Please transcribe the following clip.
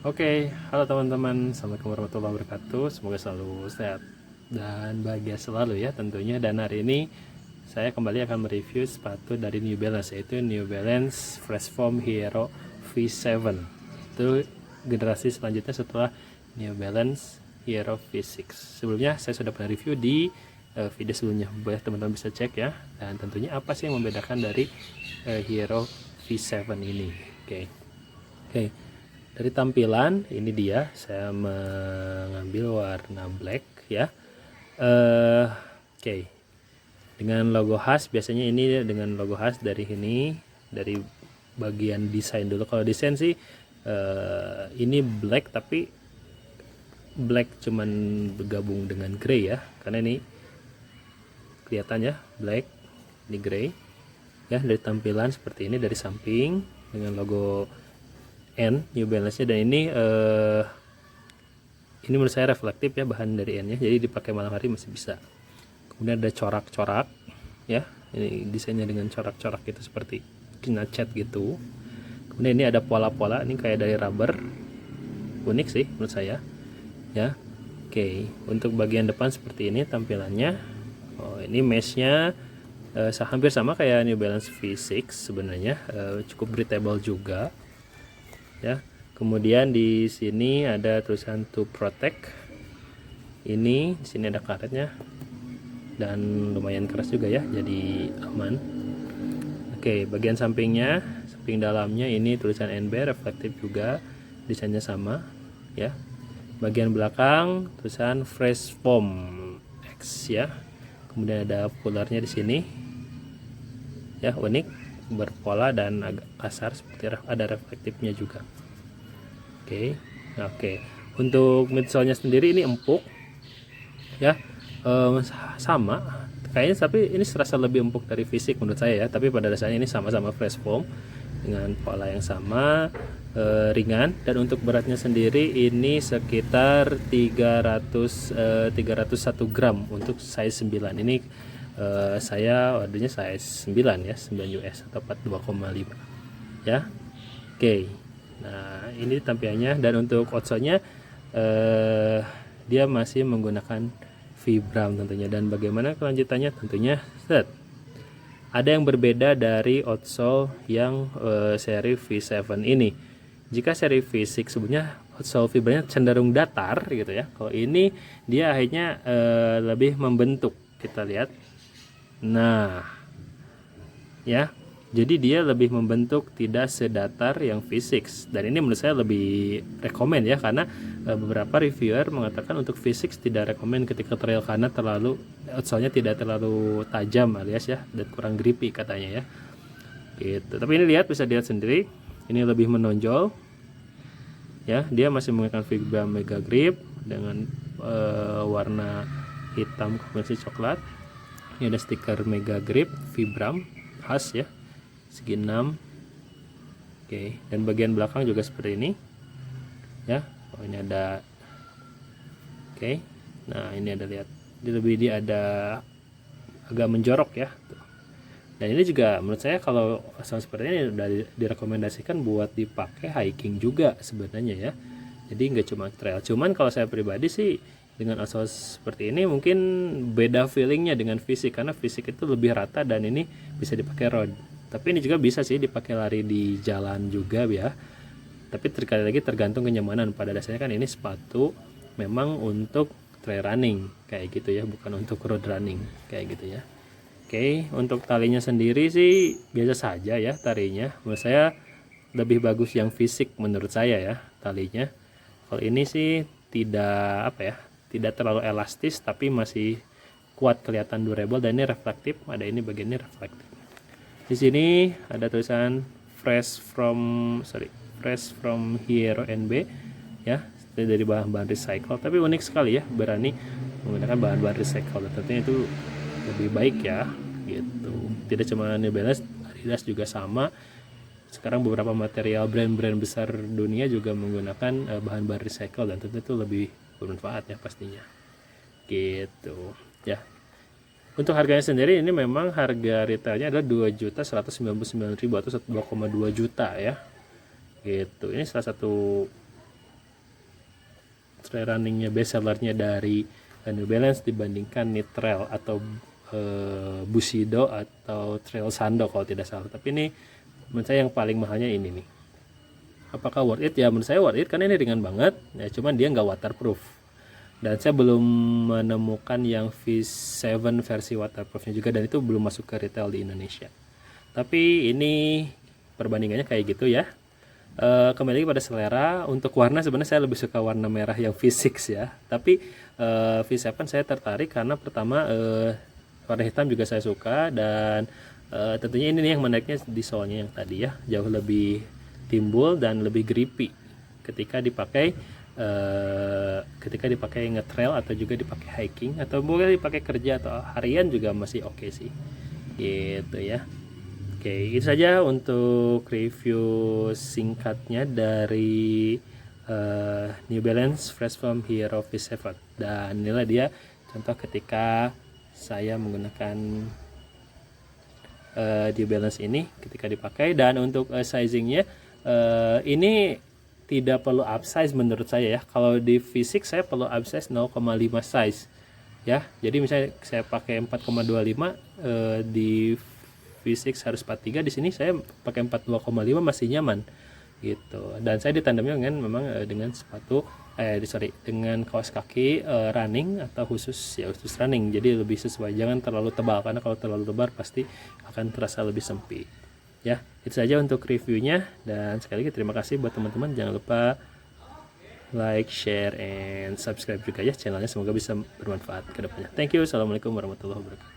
Oke, halo teman-teman, assalamualaikum warahmatullahi wabarakatuh. Semoga selalu sehat dan bahagia selalu ya tentunya. Dan hari ini saya kembali akan mereview sepatu dari New Balance, yaitu New Balance Fresh Foam Hero V7. Itu generasi selanjutnya setelah New Balance Hero V6. Sebelumnya saya sudah pernah review di video sebelumnya, boleh teman-teman bisa cek ya. Dan tentunya apa sih yang membedakan dari Hero V7 ini? Oke. Dari tampilan ini dia, saya mengambil warna black ya. Oke. Dengan logo khas, biasanya ini dengan logo khas dari ini, dari bagian desain dulu. Kalau desain sih ini black, tapi black cuman bergabung dengan grey ya, karena ini kelihatannya black, ini grey ya. Dari tampilan seperti ini dari samping dengan logo N New Balance nya, dan ini menurut saya reflektif ya, bahan dari N nya, jadi dipakai malam hari masih bisa. Kemudian ada corak-corak ya, ini desainnya dengan corak-corak gitu seperti kena cat gitu. Kemudian ini ada pola-pola, ini kayak dari rubber, unik sih menurut saya ya. Oke, untuk bagian depan seperti ini tampilannya. Ini meshnya hampir sama kayak New Balance V6 sebenarnya, cukup breathable juga ya. Kemudian di sini ada tulisan to protect. Di sini ada karetnya dan lumayan keras juga ya, jadi aman. Oke, bagian sampingnya, samping dalamnya ini tulisan NB, reflektif juga, desainnya sama ya. Bagian belakang tulisan Fresh Foam X ya. Kemudian ada polarnya di sini ya, unik, berpola dan agak kasar, seperti ada reflektifnya juga. Oke. Untuk midsole-nya sendiri ini empuk ya, sama kayaknya, tapi ini serasa lebih empuk dari fisik menurut saya ya. Tapi pada dasarnya ini sama-sama fresh foam dengan pola yang sama, ringan. Dan untuk beratnya sendiri ini sekitar 301 gram untuk size 9. Ini saya ordernya size 9 ya, 9 US atau 42,5 ya. Oke. Nah, ini tampilannya. Dan untuk outsole-nya dia masih menggunakan Vibram tentunya. Dan bagaimana kelanjutannya? Tentunya ada yang berbeda dari outsole yang seri V7 ini. Jika seri V6 sebelumnya outsole Vibramnya cenderung datar gitu ya, kalau ini dia akhirnya lebih membentuk. Kita lihat. Nah, ya. Jadi dia lebih membentuk, tidak sedatar yang V6. Dan ini menurut saya lebih rekomen ya, karena beberapa reviewer mengatakan untuk V6 tidak rekomen ketika trail karena outsole-nya tidak terlalu tajam alias ya, dan kurang grippy katanya ya. Gitu. Tapi ini bisa dilihat sendiri, ini lebih menonjol. Ya, dia masih menggunakan Vibram Mega Grip dengan warna hitam kombinasi coklat. Ini ada stiker Mega Grip Vibram khas ya, segi 6. Oke, dan bagian belakang juga seperti ini ya. Ini ada. Oke. Nah, ini ada, lihat. Dia ada agak menjorok ya. Dan ini juga menurut saya kalau asal seperti ini udah direkomendasikan buat dipakai hiking juga sebenarnya ya. Jadi nggak cuma trail. Cuman kalau saya pribadi sih dengan asal seperti ini mungkin beda feelingnya dengan fisik, karena fisik itu lebih rata dan ini bisa dipakai road. Tapi ini juga bisa sih dipakai lari di jalan juga ya. Tapi sekali lagi tergantung kenyamanan. Pada dasarnya kan ini sepatu memang untuk trail running kayak gitu ya, bukan untuk road running kayak gitu ya. Oke, untuk talinya sendiri sih biasa saja ya talinya. Menurut saya lebih bagus yang fisik menurut saya ya talinya. Kalau ini sih tidak terlalu elastis, tapi masih kuat, kelihatan durable, dan ini reflektif. Ada ini bagian ini reflektif. Di sini ada tulisan Fresh from Hero NB ya, dari bahan-bahan recycle. Tapi unik sekali ya, berani menggunakan bahan-bahan recycle. Tentunya itu lebih baik ya gitu. Tidak cuma New Balance, Adidas juga sama. Sekarang beberapa material brand-brand besar dunia juga menggunakan bahan-bahan recycle, dan tentu itu lebih bermanfaat ya pastinya gitu ya. Untuk harganya sendiri ini memang harga retailnya adalah 2.199.000 atau 2,2 juta ya gitu. Ini salah satu trail runningnya best sellernya dari New Balance dibandingkan Nitrel atau Bushido atau Trail Sando kalau tidak salah. Tapi ini menurut saya yang paling mahalnya ini nih. Apakah worth it? Ya menurut saya worth it karena ini ringan banget ya, cuman dia nggak waterproof. Dan saya belum menemukan yang V7 versi waterproofnya juga, dan itu belum masuk ke retail di Indonesia. Tapi ini perbandingannya kayak gitu ya. Kembali lagi pada selera. Untuk warna sebenarnya saya lebih suka warna merah yang V6 ya. Tapi V7 saya tertarik karena pertama warna hitam juga saya suka, dan tentunya ini nih yang menariknya di soalnya yang tadi ya, jauh lebih timbul dan lebih grippy ketika dipakai nge-trail atau juga dipakai hiking, atau boleh dipakai kerja atau harian juga masih oke sih gitu ya. Oke, itu saja untuk review singkatnya dari New Balance Fresh Foam Hero V7, dan inilah dia contoh ketika saya menggunakan New Balance ini ketika dipakai. Dan untuk sizingnya ini tidak perlu upsize menurut saya ya. Kalau di V6 saya perlu upsize 0,5 size ya. Jadi misalnya saya pakai 4,25 di V6 harus 43, di sini saya pakai 42,5 masih nyaman gitu. Dan saya ditandemnya dengan memang dengan sepatu dengan kaos kaki running atau khusus running. Jadi lebih sesuai, jangan terlalu tebal karena kalau terlalu tebal pasti akan terasa lebih sempit. Ya, itu saja untuk reviewnya, dan sekali lagi terima kasih buat teman-teman. Jangan lupa like, share, and subscribe juga ya channelnya, semoga bisa bermanfaat ke depannya. Thank you. Assalamualaikum warahmatullahi wabarakatuh.